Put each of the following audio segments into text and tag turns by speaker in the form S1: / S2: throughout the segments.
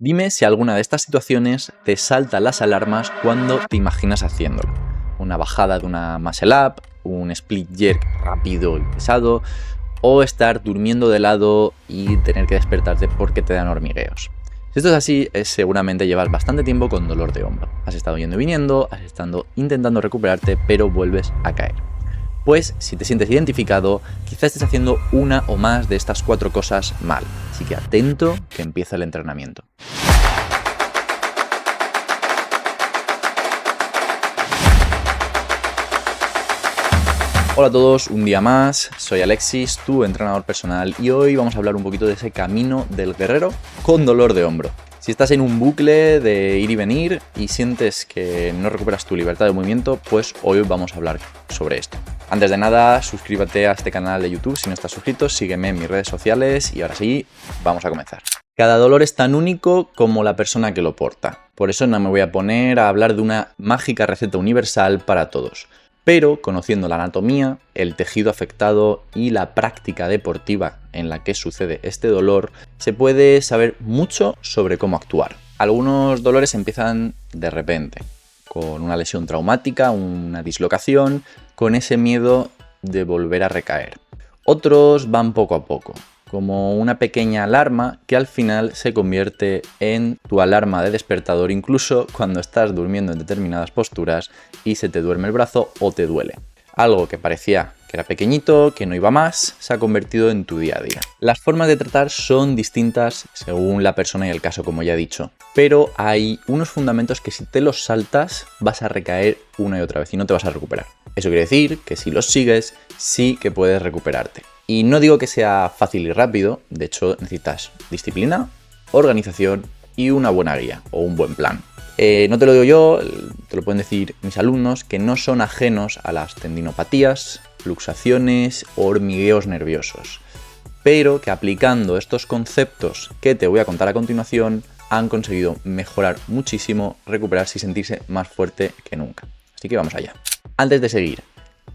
S1: Dime si alguna de estas situaciones te salta las alarmas cuando te imaginas haciéndolo. Una bajada de una muscle up, un split jerk rápido y pesado, o estar durmiendo de lado y tener que despertarte porque te dan hormigueos. Si esto es así, seguramente llevas bastante tiempo con dolor de hombro. Has estado yendo y viniendo, has estado intentando recuperarte, pero vuelves a caer. Pues si te sientes identificado, quizás estés haciendo una o más de estas 4 cosas mal. Así que atento que empieza el entrenamiento. Hola a todos, un día más, soy Alexis, tu entrenador personal, y hoy vamos a hablar un poquito de ese camino del guerrero con dolor de hombro. Si estás en un bucle de ir y venir y sientes que no recuperas tu libertad de movimiento, pues hoy vamos a hablar sobre esto. Antes de nada, suscríbete a este canal de YouTube si no estás suscrito, sígueme en mis redes sociales y ahora sí, vamos a comenzar. Cada dolor es tan único como la persona que lo porta. Por eso no me voy a poner a hablar de una mágica receta universal para todos. Pero conociendo la anatomía, el tejido afectado y la práctica deportiva en la que sucede este dolor, se puede saber mucho sobre cómo actuar. Algunos dolores empiezan de repente, con una lesión traumática, una dislocación, con ese miedo de volver a recaer. Otros van poco a poco, como una pequeña alarma que al final se convierte en tu alarma de despertador incluso cuando estás durmiendo en determinadas posturas y se te duerme el brazo o te duele. Algo que parecía que era pequeñito, que no iba más, se ha convertido en tu día a día. Las formas de tratar son distintas según la persona y el caso, como ya he dicho, pero hay unos fundamentos que si te los saltas vas a recaer una y otra vez y no te vas a recuperar. Eso quiere decir que si los sigues, sí que puedes recuperarte. Y no digo que sea fácil y rápido, de hecho necesitas disciplina, organización y una buena guía o un buen plan. No te lo digo yo, te lo pueden decir mis alumnos que no son ajenos a las tendinopatías, luxaciones o hormigueos nerviosos, pero que aplicando estos conceptos que te voy a contar a continuación han conseguido mejorar muchísimo, recuperarse y sentirse más fuerte que nunca. Así que vamos allá. Antes de seguir,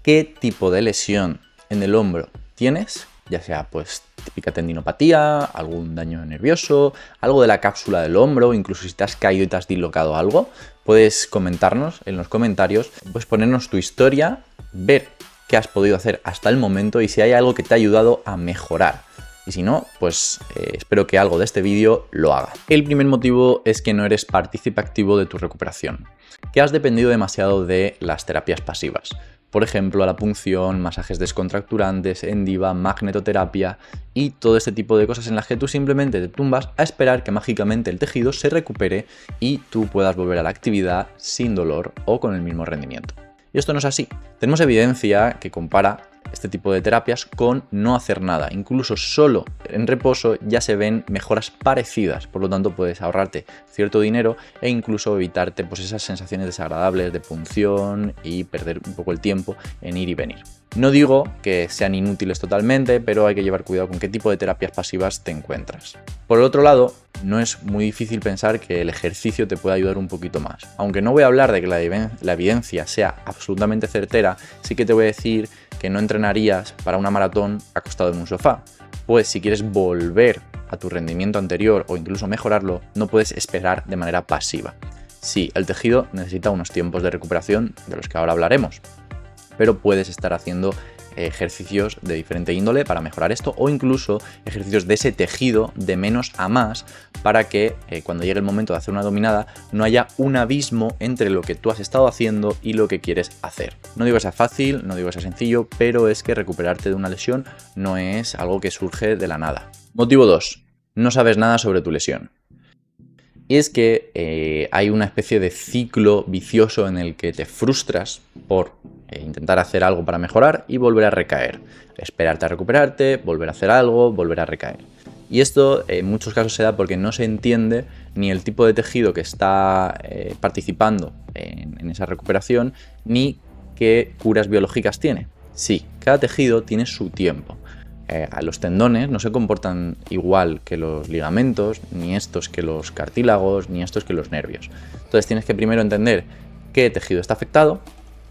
S1: ¿qué tipo de lesión en el hombro tienes? Ya sea pues típica tendinopatía, algún daño nervioso, algo de la cápsula del hombro, incluso si te has caído y te has dislocado algo, puedes comentarnos en los comentarios, puedes ponernos tu historia, ver qué has podido hacer hasta el momento y si hay algo que te ha ayudado a mejorar. Y si no, pues espero que algo de este vídeo lo haga. El primer motivo es que no eres partícipe activo de tu recuperación, que has dependido demasiado de las terapias pasivas. Por ejemplo, la punción, masajes descontracturantes, endiva, magnetoterapia y todo este tipo de cosas en las que tú simplemente te tumbas a esperar que mágicamente el tejido se recupere y tú puedas volver a la actividad sin dolor o con el mismo rendimiento. Y esto no es así. Tenemos evidencia que compara este tipo de terapias con no hacer nada. Incluso solo en reposo ya se ven mejoras parecidas, por lo tanto puedes ahorrarte cierto dinero e incluso evitarte pues esas sensaciones desagradables de punción y perder un poco el tiempo en ir y venir. No digo que sean inútiles totalmente, pero hay que llevar cuidado con qué tipo de terapias pasivas te encuentras. Por el otro lado, no es muy difícil pensar que el ejercicio te puede ayudar un poquito más. Aunque no voy a hablar de que la evidencia sea absolutamente certera, sí que te voy a decir que no entrenarías para una maratón acostado en un sofá. Pues si quieres volver a tu rendimiento anterior o incluso mejorarlo, no puedes esperar de manera pasiva. Sí, el tejido necesita unos tiempos de recuperación de los que ahora hablaremos, pero puedes estar haciendo ejercicios de diferente índole para mejorar esto o incluso ejercicios de ese tejido de menos a más para que cuando llegue el momento de hacer una dominada no haya un abismo entre lo que tú has estado haciendo y lo que quieres hacer. No digo que sea fácil, no digo que sea sencillo, pero es que recuperarte de una lesión no es algo que surge de la nada. Motivo 2. No sabes nada sobre tu lesión. Y es que hay una especie de ciclo vicioso en el que te frustras por intentar hacer algo para mejorar y volver a recaer. Esperarte a recuperarte, volver a hacer algo, volver a recaer. Y esto en muchos casos se da porque no se entiende ni el tipo de tejido que está participando en esa recuperación, ni qué curas biológicas tiene. Sí, cada tejido tiene su tiempo. Los tendones no se comportan igual que los ligamentos, ni estos que los cartílagos, ni estos que los nervios. Entonces tienes que primero entender qué tejido está afectado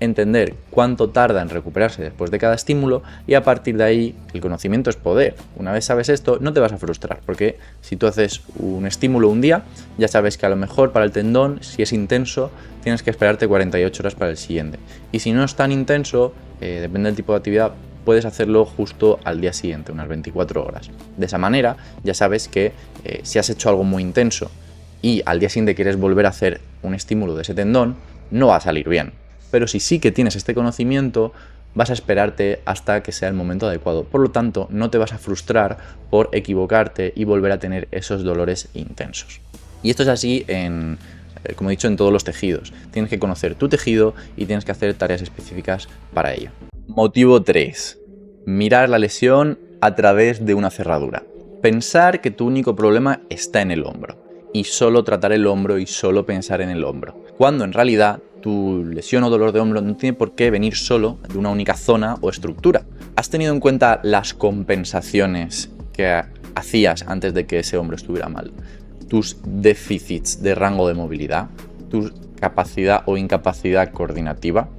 S1: entender cuánto tarda en recuperarse después de cada estímulo y a partir de ahí el conocimiento es poder. Una vez sabes esto, no te vas a frustrar, porque si tú haces un estímulo un día, ya sabes que a lo mejor para el tendón, si es intenso, tienes que esperarte 48 horas para el siguiente. Y si no es tan intenso, depende del tipo de actividad, puedes hacerlo justo al día siguiente, unas 24 horas. De esa manera ya sabes que si has hecho algo muy intenso y al día siguiente quieres volver a hacer un estímulo de ese tendón, no va a salir bien. Pero si sí que tienes este conocimiento, vas a esperarte hasta que sea el momento adecuado. Por lo tanto, no te vas a frustrar por equivocarte y volver a tener esos dolores intensos. Y esto es así como he dicho, en todos los tejidos. Tienes que conocer tu tejido y tienes que hacer tareas específicas para ello. Motivo 3. Mirar la lesión a través de una cerradura. Pensar que tu único problema está en el hombro. Y solo tratar el hombro y solo pensar en el hombro. Cuando en realidad tu lesión o dolor de hombro no tiene por qué venir solo de una única zona o estructura. ¿Has tenido en cuenta las compensaciones que hacías antes de que ese hombro estuviera mal? Tus déficits de rango de movilidad, tu capacidad o incapacidad coordinativa.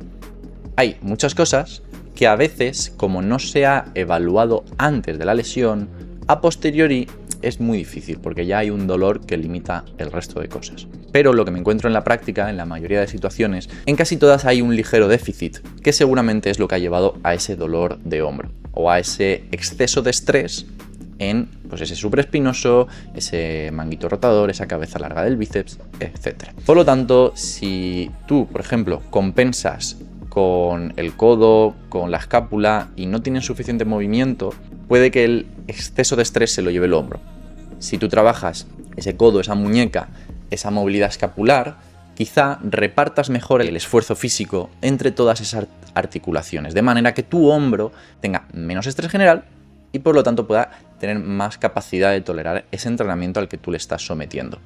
S1: Hay muchas cosas que a veces, como no se ha evaluado antes de la lesión, a posteriori es muy difícil porque ya hay un dolor que limita el resto de cosas. Pero lo que me encuentro en la práctica, en la mayoría de situaciones, en casi todas hay un ligero déficit, que seguramente es lo que ha llevado a ese dolor de hombro o a ese exceso de estrés en ese supraespinoso, ese manguito rotador, esa cabeza larga del bíceps, etc. Por lo tanto, si tú, por ejemplo, compensas con el codo, con la escápula y no tienes suficiente movimiento, puede que el exceso de estrés se lo lleve el hombro. Si tú trabajas ese codo, esa muñeca, esa movilidad escapular, quizá repartas mejor el esfuerzo físico entre todas esas articulaciones, de manera que tu hombro tenga menos estrés general y por lo tanto pueda tener más capacidad de tolerar ese entrenamiento al que tú le estás sometiendo.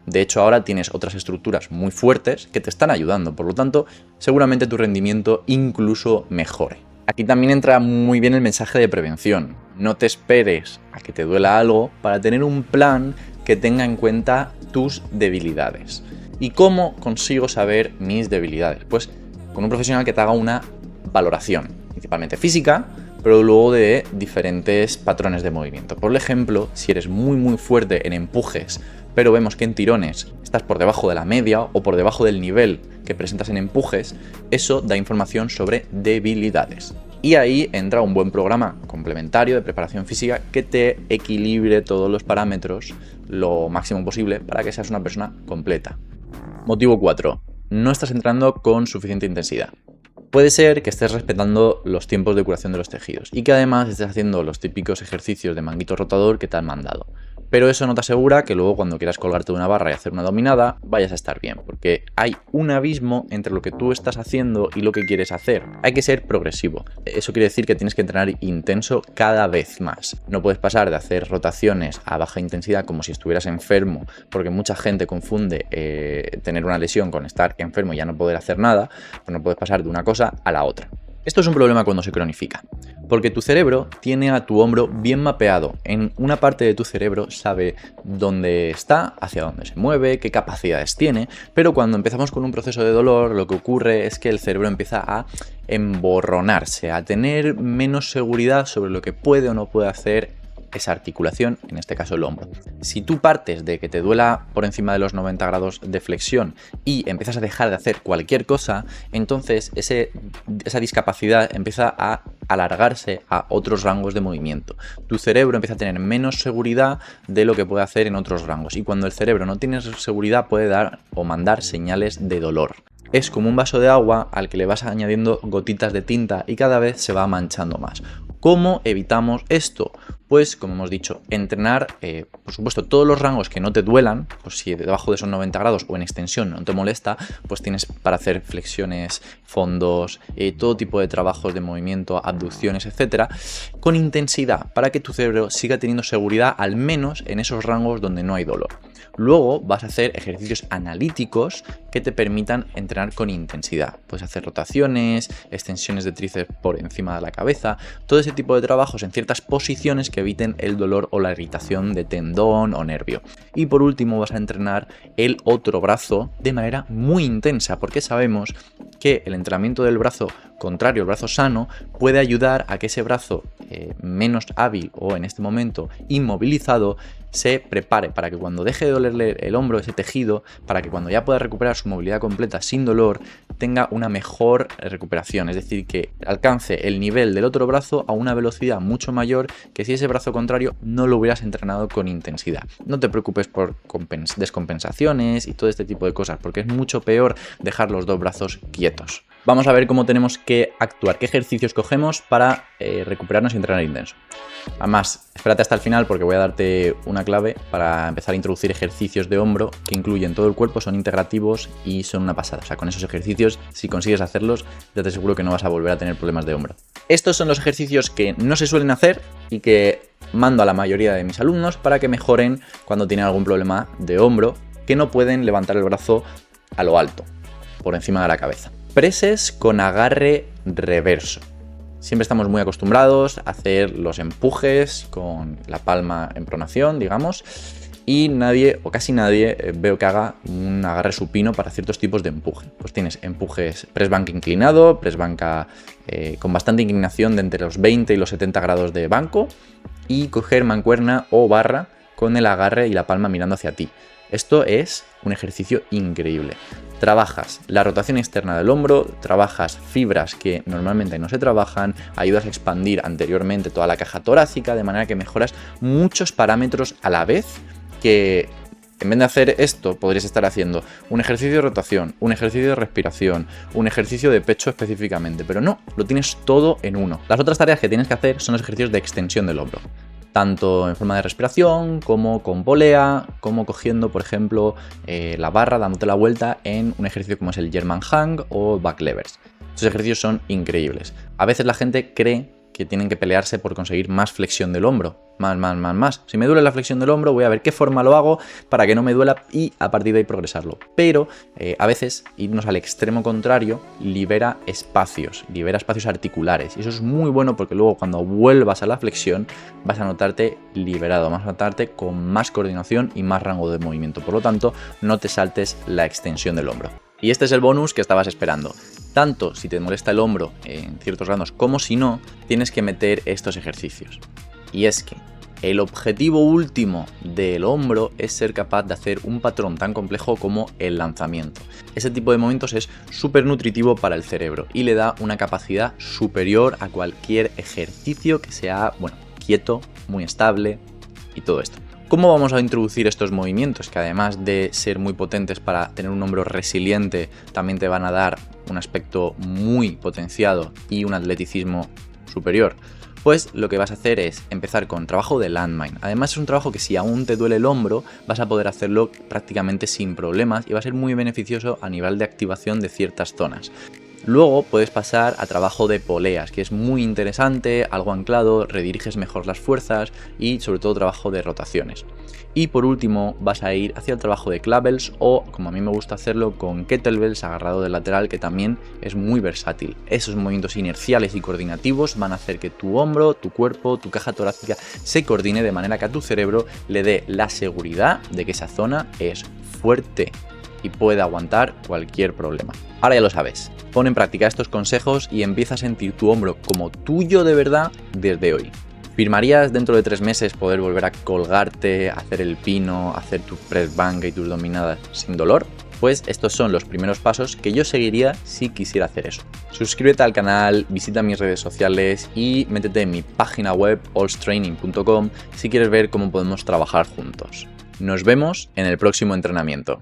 S1: De hecho, ahora tienes otras estructuras muy fuertes que te están ayudando, por lo tanto, seguramente tu rendimiento incluso mejore. Aquí también entra muy bien el mensaje de prevención. No te esperes a que te duela algo para tener un plan que tenga en cuenta tus debilidades. ¿Y cómo consigo saber mis debilidades? Pues con un profesional que te haga una valoración, principalmente física, pero luego de diferentes patrones de movimiento. Por ejemplo, si eres muy fuerte en empujes, pero vemos que en tirones estás por debajo de la media o por debajo del nivel que presentas en empujes, eso da información sobre debilidades. Y ahí entra un buen programa complementario de preparación física que te equilibre todos los parámetros lo máximo posible para que seas una persona completa. Motivo 4. No estás entrenando con suficiente intensidad. Puede ser que estés respetando los tiempos de curación de los tejidos y que además estés haciendo los típicos ejercicios de manguito rotador que te han mandado. Pero eso no te asegura que luego cuando quieras colgarte de una barra y hacer una dominada vayas a estar bien, porque hay un abismo entre lo que tú estás haciendo y lo que quieres hacer. Hay que ser progresivo. Eso quiere decir que tienes que entrenar intenso cada vez más. No puedes pasar de hacer rotaciones a baja intensidad como si estuvieras enfermo, porque mucha gente confunde tener una lesión con estar enfermo y ya no poder hacer nada, pues no puedes pasar de una cosa a la otra. Esto es un problema cuando se cronifica, porque tu cerebro tiene a tu hombro bien mapeado. En una parte de tu cerebro sabe dónde está, hacia dónde se mueve, qué capacidades tiene, pero cuando empezamos con un proceso de dolor, lo que ocurre es que el cerebro empieza a emborronarse, a tener menos seguridad sobre lo que puede o no puede hacer esa articulación, en este caso el hombro. Si tú partes de que te duela por encima de los 90 grados de flexión y empiezas a dejar de hacer cualquier cosa, entonces esa discapacidad empieza a alargarse a otros rangos de movimiento. Tu cerebro empieza a tener menos seguridad de lo que puede hacer en otros rangos y cuando el cerebro no tiene seguridad puede dar o mandar señales de dolor. Es como un vaso de agua al que le vas añadiendo gotitas de tinta y cada vez se va manchando más. ¿Cómo evitamos esto? Pues, como hemos dicho, entrenar, por supuesto, todos los rangos que no te duelan, pues si debajo de esos 90 grados o en extensión no te molesta, pues tienes para hacer flexiones, fondos, todo tipo de trabajos de movimiento, abducciones, etcétera, con intensidad, para que tu cerebro siga teniendo seguridad al menos en esos rangos donde no hay dolor. Luego vas a hacer ejercicios analíticos que te permitan entrenar con intensidad. Puedes hacer rotaciones, extensiones de tríceps por encima de la cabeza, todo ese tipo de trabajos en ciertas posiciones que eviten el dolor o la irritación de tendón o nervio. Y por último vas a entrenar el otro brazo de manera muy intensa, porque sabemos que el entrenamiento del brazo contrario, el brazo sano, puede ayudar a que ese brazo menos hábil o en este momento inmovilizado se prepare para que cuando deje de dolerle el hombro, ese tejido, para que cuando ya pueda recuperar su movilidad completa sin dolor, tenga una mejor recuperación, es decir, que alcance el nivel del otro brazo a una velocidad mucho mayor que si ese brazo contrario no lo hubieras entrenado con intensidad. No te preocupes por descompensaciones y todo este tipo de cosas, porque es mucho peor dejar los dos brazos quietos. Vamos a ver cómo tenemos que actuar, qué ejercicios cogemos para recuperarnos y entrenar intenso. Además, espérate hasta el final porque voy a darte una clave para empezar a introducir ejercicios de hombro que incluyen todo el cuerpo, son integrativos y son una pasada. O sea, con esos ejercicios, si consigues hacerlos, ya te aseguro que no vas a volver a tener problemas de hombro. Estos son los ejercicios que no se suelen hacer y que mando a la mayoría de mis alumnos para que mejoren cuando tienen algún problema de hombro, que no pueden levantar el brazo a lo alto, por encima de la cabeza. Preses con agarre reverso. Siempre estamos muy acostumbrados a hacer los empujes con la palma en pronación, digamos, y nadie o casi nadie veo que haga un agarre supino para ciertos tipos de empuje. Pues tienes empujes press banca inclinado, press banca con bastante inclinación de entre los 20 y los 70 grados de banco, y coger mancuerna o barra con el agarre y la palma mirando hacia ti. Esto es un ejercicio increíble. Trabajas la rotación externa del hombro, trabajas fibras que normalmente no se trabajan, ayudas a expandir anteriormente toda la caja torácica, de manera que mejoras muchos parámetros a la vez, que en vez de hacer esto podrías estar haciendo un ejercicio de rotación, un ejercicio de respiración, un ejercicio de pecho específicamente, pero no, lo tienes todo en uno. Las otras tareas que tienes que hacer son los ejercicios de extensión del hombro, tanto en forma de respiración, como con polea, como cogiendo, por ejemplo, la barra, dándote la vuelta en un ejercicio como es el German Hang o Back Levers. Estos ejercicios son increíbles. A veces la gente cree que tienen que pelearse por conseguir más flexión del hombro. Más. Si me duele la flexión del hombro, voy a ver qué forma lo hago para que no me duela y a partir de ahí progresarlo. Pero a veces irnos al extremo contrario libera espacios articulares. Y eso es muy bueno porque luego cuando vuelvas a la flexión vas a notarte liberado, vas a notarte con más coordinación y más rango de movimiento. Por lo tanto, no te saltes la extensión del hombro. Y este es el bonus que estabas esperando. Tanto si te molesta el hombro en ciertos grados como si no, tienes que meter estos ejercicios. Y es que el objetivo último del hombro es ser capaz de hacer un patrón tan complejo como el lanzamiento. Ese tipo de movimientos es súper nutritivo para el cerebro y le da una capacidad superior a cualquier ejercicio que sea, quieto, muy estable y todo esto. ¿Cómo vamos a introducir estos movimientos que además de ser muy potentes para tener un hombro resiliente, también te van a dar un aspecto muy potenciado y un atleticismo superior? Pues lo que vas a hacer es empezar con trabajo de landmine. Además es un trabajo que si aún te duele el hombro vas a poder hacerlo prácticamente sin problemas y va a ser muy beneficioso a nivel de activación de ciertas zonas. Luego puedes pasar a trabajo de poleas, que es muy interesante, algo anclado, rediriges mejor las fuerzas y sobre todo trabajo de rotaciones. Y por último vas a ir hacia el trabajo de clavels o, como a mí me gusta hacerlo, con kettlebells agarrado del lateral, que también es muy versátil. Esos movimientos inerciales y coordinativos van a hacer que tu hombro, tu cuerpo, tu caja torácica se coordine de manera que a tu cerebro le dé la seguridad de que esa zona es fuerte y puede aguantar cualquier problema. Ahora ya lo sabes, pon en práctica estos consejos y empieza a sentir tu hombro como tuyo de verdad desde hoy. ¿Firmarías dentro de 3 meses poder volver a colgarte, hacer el pino, hacer tu press banca y tus dominadas sin dolor? Pues estos son los primeros pasos que yo seguiría si quisiera hacer eso. Suscríbete al canal, visita mis redes sociales y métete en mi página web olstraining.com si quieres ver cómo podemos trabajar juntos. Nos vemos en el próximo entrenamiento.